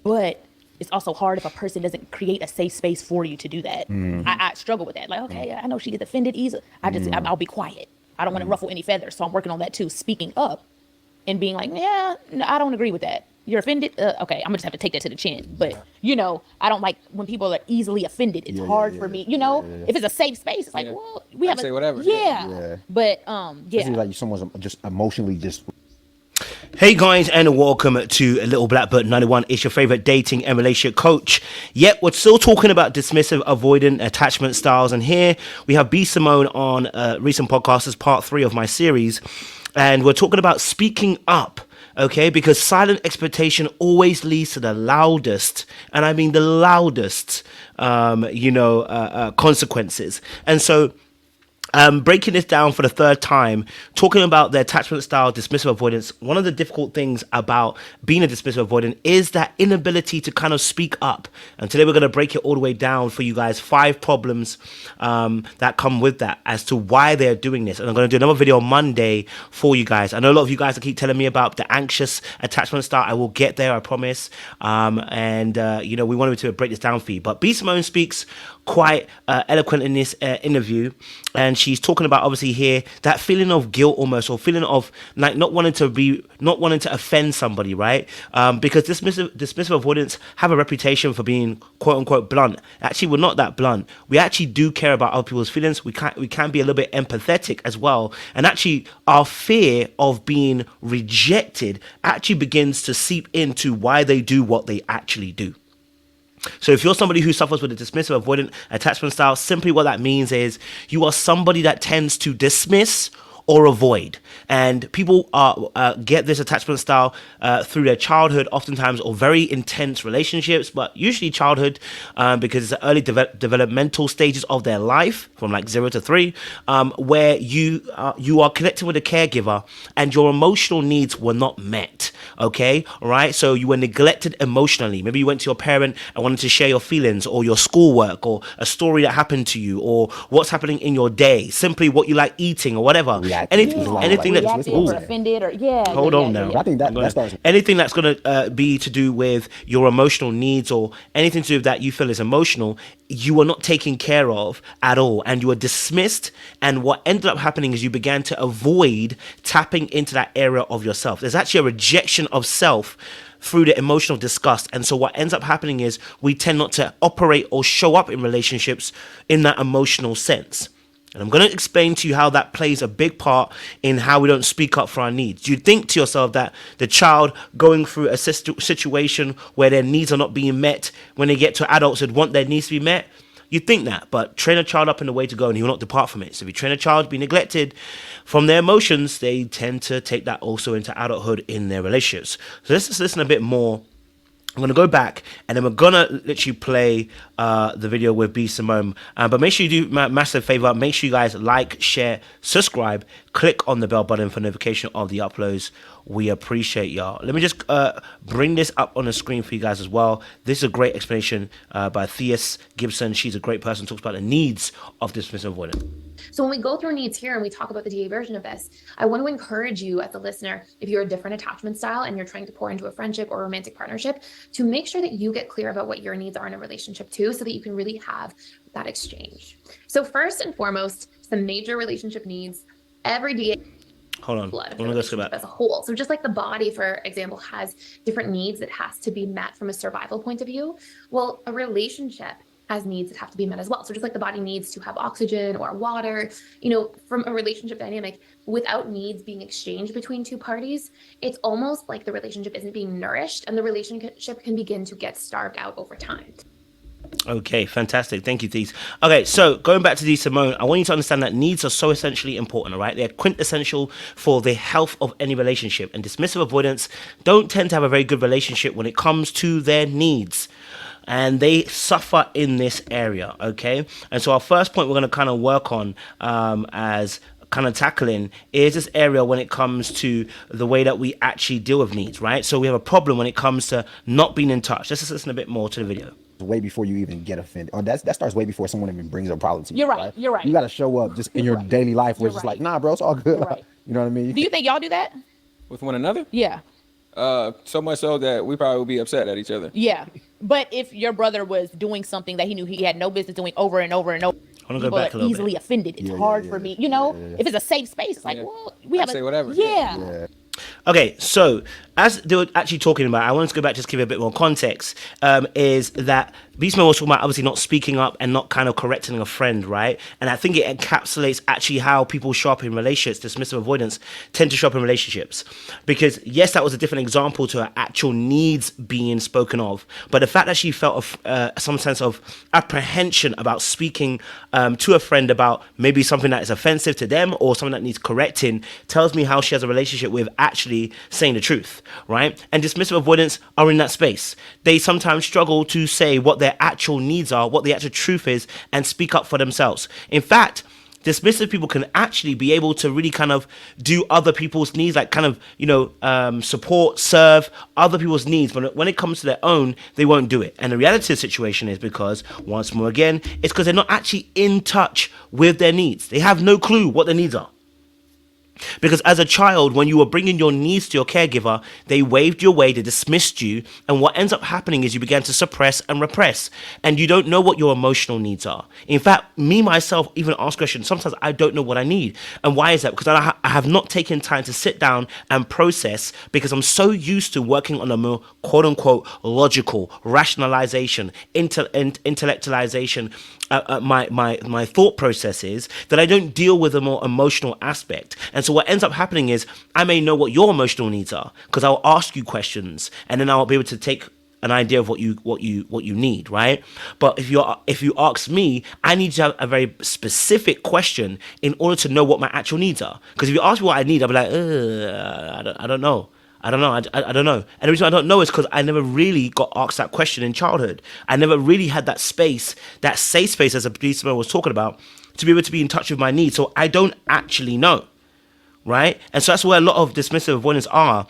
but it's also hard if a person doesn't create a safe space for you to do that. I struggle with that. Like, okay, I know she gets offended easily. I'll be quiet. I don't want to ruffle any feathers. So I'm working on that too, speaking up and being like, yeah, no, I don't agree with that. You're offended? Okay, I'm gonna just have to take that to the chin. But, I don't like when people are easily offended. It's hard for me, if it's a safe space, it's like, well, we have say whatever. But, Especially like someone's just emotionally just... Hey guys, and welcome to Little Black Bird 91. It's your favorite dating and relationship coach. Yet we're still talking about dismissive, avoidant attachment styles. And here we have B. Simone on a recent podcast as part 3 of my series. And we're talking about speaking up. Okay, because silent expectation always leads to the loudest, and I mean the loudest, consequences. And so, breaking this down for the third time, talking about the attachment style, dismissive avoidance, one of the difficult things about being a dismissive avoidant is that inability to kind of speak up. And today we're going to break it all the way down for you guys, 5 problems that come with that as to why they're doing this. And I'm going to do another video on Monday for you guys. I know a lot of you guys keep telling me about the anxious attachment style. I will get there, I promise. We wanted to break this down for you. But B. Simone speaks quite eloquent in this interview, and she's talking about obviously here that feeling of guilt almost, or feeling of like not wanting to offend somebody, right? Because dismissive avoidance have a reputation for being quote unquote blunt. Actually, we're not that blunt. We actually do care about other people's feelings. We can be a little bit empathetic as well, and actually our fear of being rejected actually begins to seep into why they do what they actually do. So if you're somebody who suffers with a dismissive avoidant attachment style, simply what that means is you are somebody that tends to dismiss or avoid. And people get this attachment style through their childhood, oftentimes, or very intense relationships, but usually childhood, because it's the early developmental stages of their life, from like 0 to 3, where you are connected with a caregiver and your emotional needs were not met. Okay, all right. So you were neglected emotionally. Maybe you went to your parent and wanted to share your feelings, or your schoolwork, or a story that happened to you, or what's happening in your day, simply what you like eating, or whatever. Anything that's offended, or hold on now. I think that starts anything that's going to be to do with your emotional needs, or anything to do with that you feel is emotional, you are not taken care of at all, and you are dismissed. And what ended up happening is you began to avoid tapping into that area of yourself. There's actually a rejection of self through the emotional disgust. And so what ends up happening is we tend not to operate or show up in relationships in that emotional sense. And I'm going to explain to you how that plays a big part in how we don't speak up for our needs. You think to yourself that the child going through a situation where their needs are not being met, when they get to adulthood, want their needs to be met. You think that, but train a child up in the way to go and he will not depart from it. So if you train a child to be neglected from their emotions, they tend to take that also into adulthood in their relationships. So let's just listen a bit more. I'm going to go back, and then we're going to literally play the video with B. Simone. But make sure you do a massive favor. Make sure you guys like, share, subscribe, click on the bell button for notification of the uploads. We appreciate y'all. Let me just bring this up on the screen for you guys as well. This is a great explanation by Theus Gibson. She's a great person, talks about the needs of dismissive avoidance. So when we go through needs here and we talk about the DA version of this, I want to encourage you as a listener, if you're a different attachment style and you're trying to pour into a friendship or romantic partnership, to make sure that you get clear about what your needs are in a relationship too, so that you can really have that exchange. So first and foremost, some major relationship needs, every DA Hold on. blood as a whole. So just like the body, for example, has different needs that has to be met from a survival point of view, well, a relationship has needs that have to be met as well. So just like the body needs to have oxygen or water, from a relationship dynamic, without needs being exchanged between two parties, it's almost like the relationship isn't being nourished, and the relationship can begin to get starved out over time. Okay, fantastic. Thank you, Thies. Okay, so going back to D. Simone, I want you to understand that needs are so essentially important, all right? They're quintessential for the health of any relationship, and dismissive avoidants don't tend to have a very good relationship when it comes to their needs. And they suffer in this area, okay? And so our first point we're going to kind of work on as kind of tackling is this area when it comes to the way that we actually deal with needs, right? So we have a problem when it comes to not being in touch. Let's just listen a bit more to the video. Way before you even get offended, or that starts way before someone even brings a problem to you. You're right. You're right. You got to show up just in your daily life where it's just like, nah, bro, it's all good. You know what I mean? Do you think y'all do that with one another? Yeah. So much so that we probably would be upset at each other. Yeah. But if your brother was doing something that he knew he had no business doing over and over and over, I want to go people back a are little easily bit. offended. It's Yeah, hard yeah, for yeah. me, you know. If it's a safe space, it's like, Yeah. well, we I have say whatever. Yeah. Okay, so as they were actually talking about, I wanted to go back just give you a bit more context. Is that Beastman was talking about obviously not speaking up and not kind of correcting a friend, right? And I think it encapsulates actually how people show up in relationships. Dismissive avoidance tend to show up in relationships, because yes, that was a different example to her actual needs being spoken of, but the fact that she felt some sense of apprehension about speaking to a friend about maybe something that is offensive to them or something that needs correcting tells me how she has a relationship with actually saying the truth, right? And dismissive avoidance are in that space. They sometimes struggle to say what their actual needs are, what the actual truth is, and speak up for themselves. In fact, dismissive people can actually be able to really kind of do other people's needs, like kind of, support, serve other people's needs. But when it comes to their own, they won't do it. And the reality of the situation is because, once more again, it's because they're not actually in touch with their needs. They have no clue what their needs are. Because as a child, when you were bringing your needs to your caregiver, they waved you away, they dismissed you, and what ends up happening is you began to suppress and repress, and you don't know what your emotional needs are. In fact, me, myself, even ask questions, sometimes I don't know what I need. And why is that? Because I have not taken time to sit down and process, because I'm so used to working on a more quote-unquote logical, rationalization, intellectualization, my thought processes, that I don't deal with a more emotional aspect. And so what ends up happening is I may know what your emotional needs are because I'll ask you questions, and then I'll be able to take an idea of what you need, right? But if you ask me, I need to have a very specific question in order to know what my actual needs are. Because if you ask me what I need, I'll be like, I don't know. I don't know. And the reason I don't know is because I never really got asked that question in childhood. I never really had that space, that safe space, as a policeman was talking about, to be able to be in touch with my needs. So I don't actually know. Right? And so that's where a lot of dismissive avoidance are.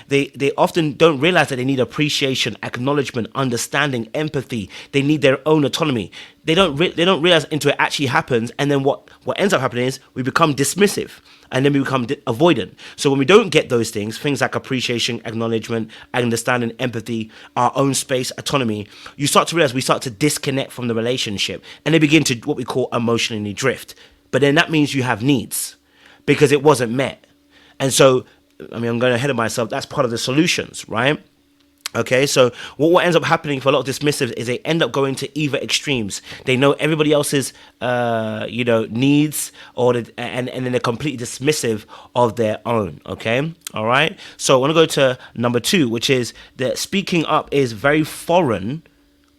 They often don't realize that they need appreciation, acknowledgement, understanding, empathy. They need their own autonomy. They don't realize until it actually happens. And then what ends up happening is we become dismissive, and then we become avoidant. So when we don't get those things like appreciation, acknowledgement, understanding, empathy, our own space, autonomy, you start to realize we start to disconnect from the relationship, and they begin to what we call emotionally drift. But then that means you have needs, because it wasn't met. And so, I'm going ahead of myself, that's part of the solutions, right? Okay, so what ends up happening for a lot of dismissives is they end up going to either extremes. They know everybody else's, needs, and then they're completely dismissive of their own, okay? All right? So I want to go to number 2, which is that speaking up is very foreign.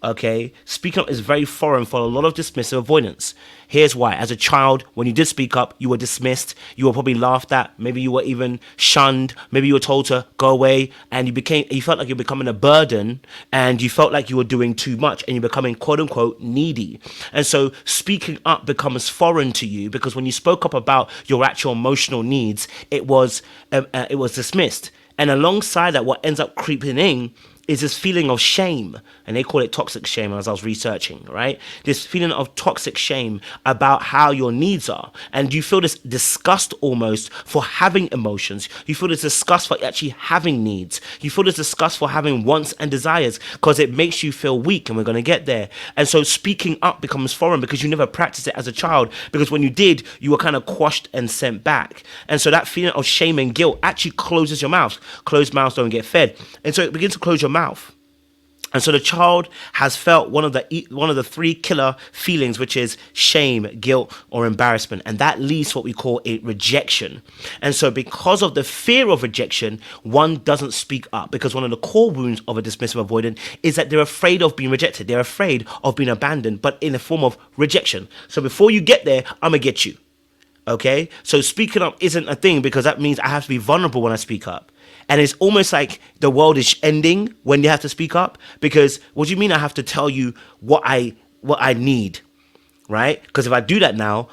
Okay, speaking up is very foreign for a lot of dismissive avoidance. Here's why. As a child, when you did speak up, you were dismissed. You were probably laughed at. Maybe you were even shunned. Maybe you were told to go away, and you felt like you're becoming a burden, and you felt like you were doing too much, and you're becoming quote unquote needy. And so speaking up becomes foreign to you, because when you spoke up about your actual emotional needs, it was dismissed. And alongside that, what ends up creeping in is this feeling of shame, and they call it toxic shame as I was researching, right? This feeling of toxic shame about how your needs are, and you feel this disgust almost for having emotions. You feel this disgust for actually having needs. You feel this disgust for having wants and desires, because it makes you feel weak, and we're going to get there. And so speaking up becomes foreign because you never practiced it as a child, because when you did, you were kind of quashed and sent back. And so that feeling of shame and guilt actually closes your mouth. Closed mouths don't get fed. And so it begins to close your mouth. And so the child has felt one of the 3 killer feelings, which is shame, guilt, or embarrassment. And that leads to what we call a rejection. And so because of the fear of rejection, one doesn't speak up, because one of the core wounds of a dismissive avoidant is that they're afraid of being rejected. They're afraid of being abandoned, but in the form of rejection. So before you get there, I'm going to get you. Okay? So speaking up isn't a thing, because that means I have to be vulnerable when I speak up. And it's almost like the world is ending when you have to speak up, because what do you mean I have to tell you what I need, right? Because if I do that now,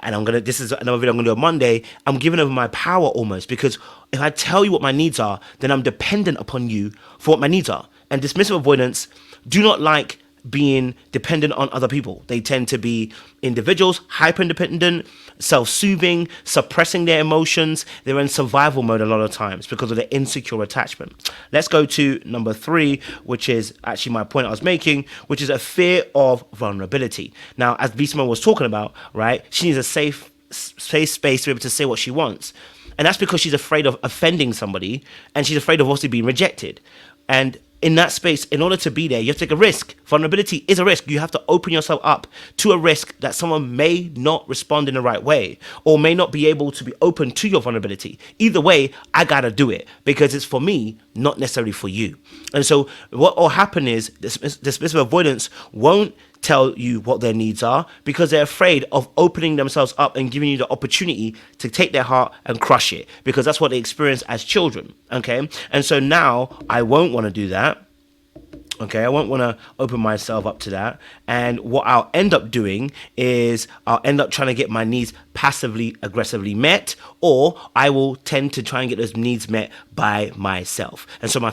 and this is another video I'm gonna do on Monday, I'm giving over my power almost, because if I tell you what my needs are, then I'm dependent upon you for what my needs are. And dismissive avoidance do not like being dependent on other people. They tend to be individuals, hyper-independent, self-soothing, suppressing their emotions. They're in survival mode a lot of times because of their insecure attachment. Let's go to number 3, which is actually my point I was making, which is a fear of vulnerability. Now, as Simone was talking about, right, she needs a safe space to be able to say what she wants. And that's because she's afraid of offending somebody, and she's afraid of also being rejected. And in that space, in order to be there, you have to take a risk. Vulnerability is a risk. You have to open yourself up to a risk that someone may not respond in the right way, or may not be able to be open to your vulnerability. Either way, I gotta do it because it's for me, not necessarily for you. And so what will happen is dismissive avoidance won't tell you what their needs are because they're afraid of opening themselves up and giving you the opportunity to take their heart and crush it, because that's what they experience as children. Okay, and so now I won't want to do that. Okay, I won't want to open myself up to that. And what I'll end up doing is I'll end up trying to get my needs passively aggressively met, or I will tend to try and get those needs met by myself. And so my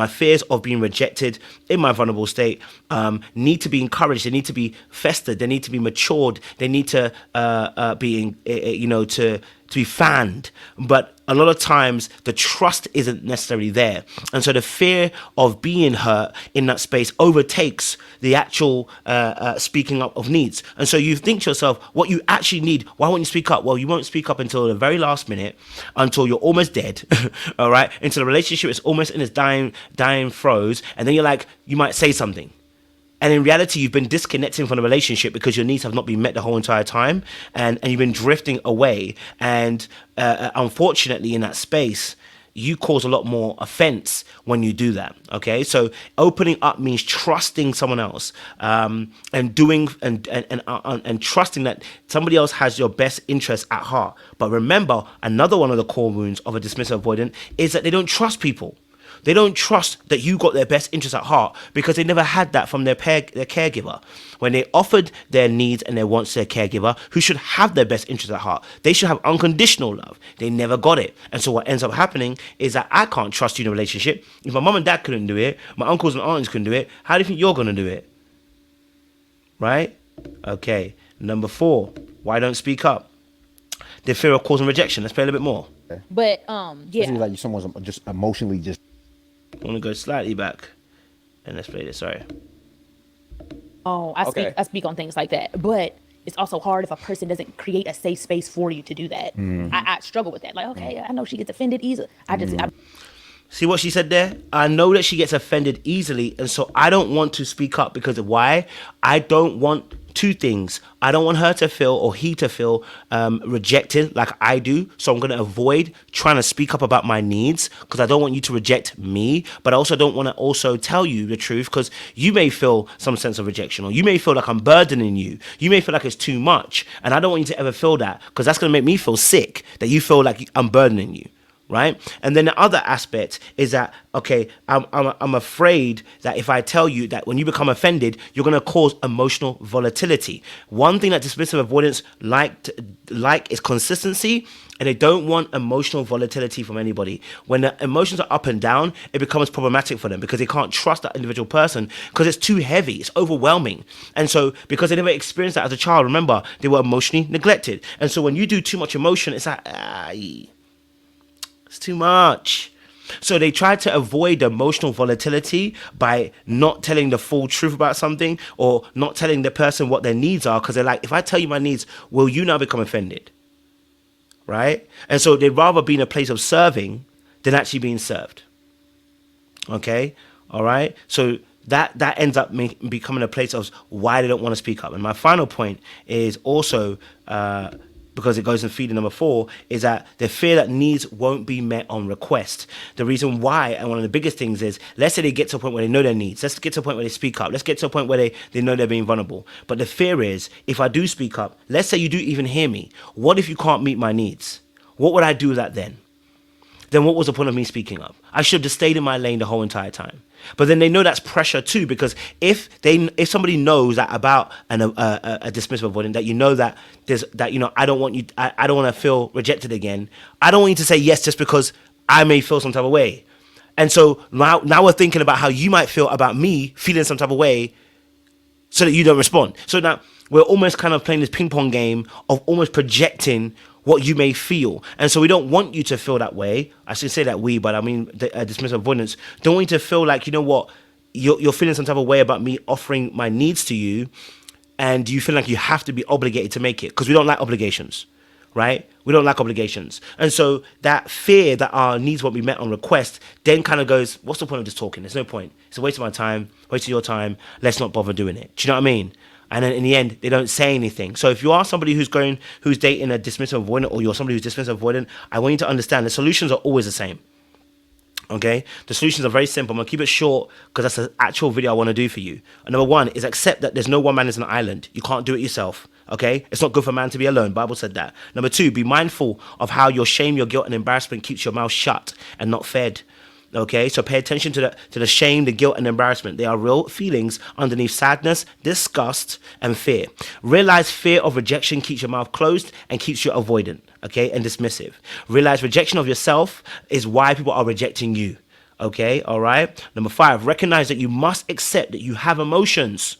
fears of being rejected in my vulnerable state need to be encouraged. They need to be festered. They need to be matured. They need to to be fanned. But a lot of times the trust isn't necessarily there. And so the fear of being hurt in that space overtakes the actual speaking up of needs. And so you think to yourself, what you actually need, why won't you speak up? Well, you won't speak up until the very last minute, until you're almost dead, all right? Until the relationship is almost in its dying throes. And then you might say something. And in reality, you've been disconnecting from the relationship because your needs have not been met the whole entire time, and you've been drifting away. And unfortunately, in that space, you cause a lot more offense when you do that. Okay, so opening up means trusting someone else, and trusting that somebody else has your best interest at heart. But remember, another one of the core wounds of a dismissive avoidant is that they don't trust people. They don't trust that you got their best interest at heart because they never had that from their caregiver. When they offered their needs and their wants to their caregiver, who should have their best interest at heart, they should have unconditional love. They never got it. And so what ends up happening is that I can't trust you in a relationship. If my mom and dad couldn't do it, my uncles and aunts couldn't do it, how do you think you're going to do it? Right? Okay. Number 4, why don't speak up? The fear of causing rejection. Let's play a little bit more. But Especially like someone's just emotionally just. I want to go slightly back and let's play this. Sorry. I speak on things like that, but it's also hard if a person doesn't create a safe space for you to do that. I struggle with that. Like, okay, I know she gets offended easily. See what she said there? I know that she gets offended easily, and so I don't want to speak up because of why? I don't want 2 things. I don't want her to feel or he to feel rejected like I do. So I'm going to avoid trying to speak up about my needs because I don't want you to reject me. But I also don't want to also tell you the truth because you may feel some sense of rejection, or you may feel like I'm burdening you. You may feel like it's too much. And I don't want you to ever feel that because that's going to make me feel sick that you feel like I'm burdening you. Right? And then the other aspect is that, okay, I'm afraid that if I tell you that when you become offended, you're going to cause emotional volatility. One thing that dismissive avoidance like is consistency, and they don't want emotional volatility from anybody. When the emotions are up and down, it becomes problematic for them because they can't trust that individual person because it's too heavy, it's overwhelming. And so because they never experienced that as a child, remember, they were emotionally neglected. And so when you do too much emotion, it's like, it's too much. So they try to avoid emotional volatility by not telling the full truth about something or not telling the person what their needs are because they're like, if I tell you my needs, will you now become offended? Right? And so they'd rather be in a place of serving than actually being served. Okay? All right? So that ends up becoming a place of why they don't want to speak up. And my final point is also because it goes in feeding number 4, is that the fear that needs won't be met on request. The reason why, and one of the biggest things is, let's say they get to a point where they know their needs. Let's get to a point where they speak up. Let's get to a point where they know they're being vulnerable. But the fear is, if I do speak up, let's say you do even hear me, what if you can't meet my needs? What would I do with that then? Then what was the point of me speaking up? I should have just stayed in my lane the whole entire time. But then they know that's pressure too, because if somebody knows that about a dismissive avoidant, that you know that there's that, you know, I don't want to feel rejected again. I don't want you to say yes just because I may feel some type of way. And so now we're thinking about how you might feel about me feeling some type of way so that you don't respond. So now we're almost kind of playing this ping pong game of almost projecting what you may feel. And so we don't want you to feel that way. I should say that we, but I mean the dismissive avoidance. Don't want you to feel like, you know what, you're feeling some type of way about me offering my needs to you, and you feel like you have to be obligated to make it, because we don't like obligations, right? We don't like obligations. And so that fear that our needs won't be met on request then kind of goes, what's the point of just talking? There's no point. It's a waste of my time, waste of your time. Let's not bother doing it. Do you know what I mean? And then in the end, they don't say anything. So if you are somebody who's dating a dismissive avoidant, or you're somebody who's dismissive avoidant, I want you to understand the solutions are always the same. Okay, the solutions are very simple. I'm gonna keep it short because that's an actual video I want to do for you. And number one is accept that there's no one man is an island. You can't do it yourself. Okay, it's not good for man to be alone. Bible said that. Number two, be mindful of how your shame, your guilt, and embarrassment keeps your mouth shut and not fed. Okay, so pay attention to the shame, the guilt, and embarrassment. They are real feelings underneath sadness, disgust, and fear. Realize fear of rejection keeps your mouth closed and keeps you avoidant, okay, and dismissive. Realize rejection of yourself is why people are rejecting you, okay, all right? Number five, recognize that you must accept that you have emotions,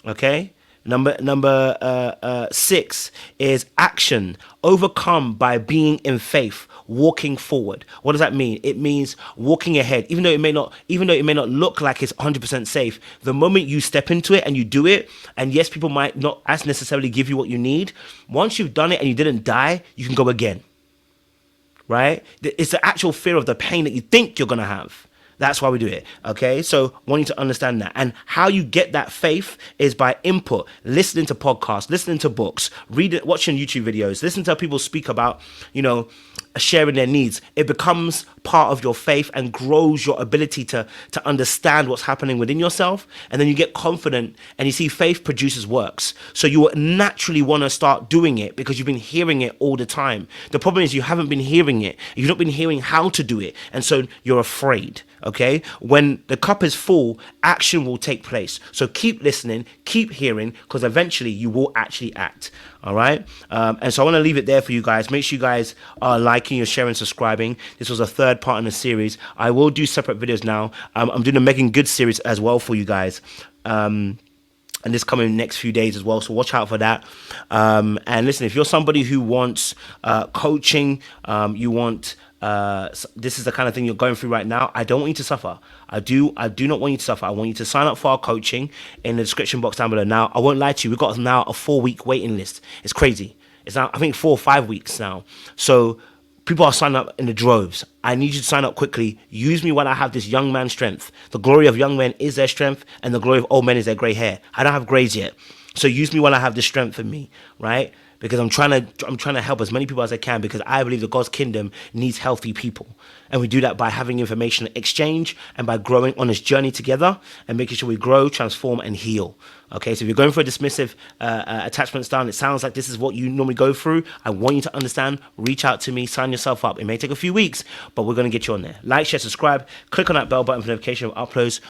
okay? Number six is action, overcome by being in faith, walking forward. What does that mean? It means walking ahead, even though it may not look like it's 100% safe. The moment you step into it and you do it, and yes, people might not as necessarily give you what you need. Once you've done it and you didn't die, you can go again, right? It's the actual fear of the pain that you think you're gonna have. That's why we do it, okay? So I want you to understand that. And how you get that faith is by input, listening to podcasts, listening to books, watching YouTube videos, listening to people speak about, sharing their needs. It becomes part of your faith and grows your ability to understand what's happening within yourself. And then you get confident, and you see faith produces works. So you will naturally want to start doing it because you've been hearing it all the time. The problem is you haven't been hearing it. You've not been hearing how to do it. And so you're afraid. Okay, when the cup is full, action will take place. So keep listening, keep hearing, because eventually you will actually act. All right. And so I want to leave it there for you guys. Make sure you guys are liking, you're sharing, subscribing. This was a third part in the series. I will do separate videos now. I'm doing a Megan Good series as well for you guys. And this coming next few days as well. So watch out for that. And listen, if you're somebody who wants coaching, you want this is the kind of thing you're going through right now, I don't want you to suffer. I do not want you to suffer. I want you to sign up for our coaching in the description box down below. Now, I won't lie to you, we've got now a 4-week waiting list. It's crazy. It's now, I think, 4 or 5 weeks now. So people are signing up in the droves. I need you to sign up quickly. Use me while I have this young man strength. The glory of young men is their strength, and the glory of old men is their gray hair. I don't have grays yet. So use me while I have the strength in me, right? Because I'm trying to help as many people as I can, because I believe that God's kingdom needs healthy people. And we do that by having information exchange and by growing on this journey together and making sure we grow, transform, and heal. Okay, so if you're going for a dismissive attachment style and it sounds like this is what you normally go through, I want you to understand, reach out to me, sign yourself up. It may take a few weeks, but we're going to get you on there. Like, share, subscribe, click on that bell button for notification of uploads.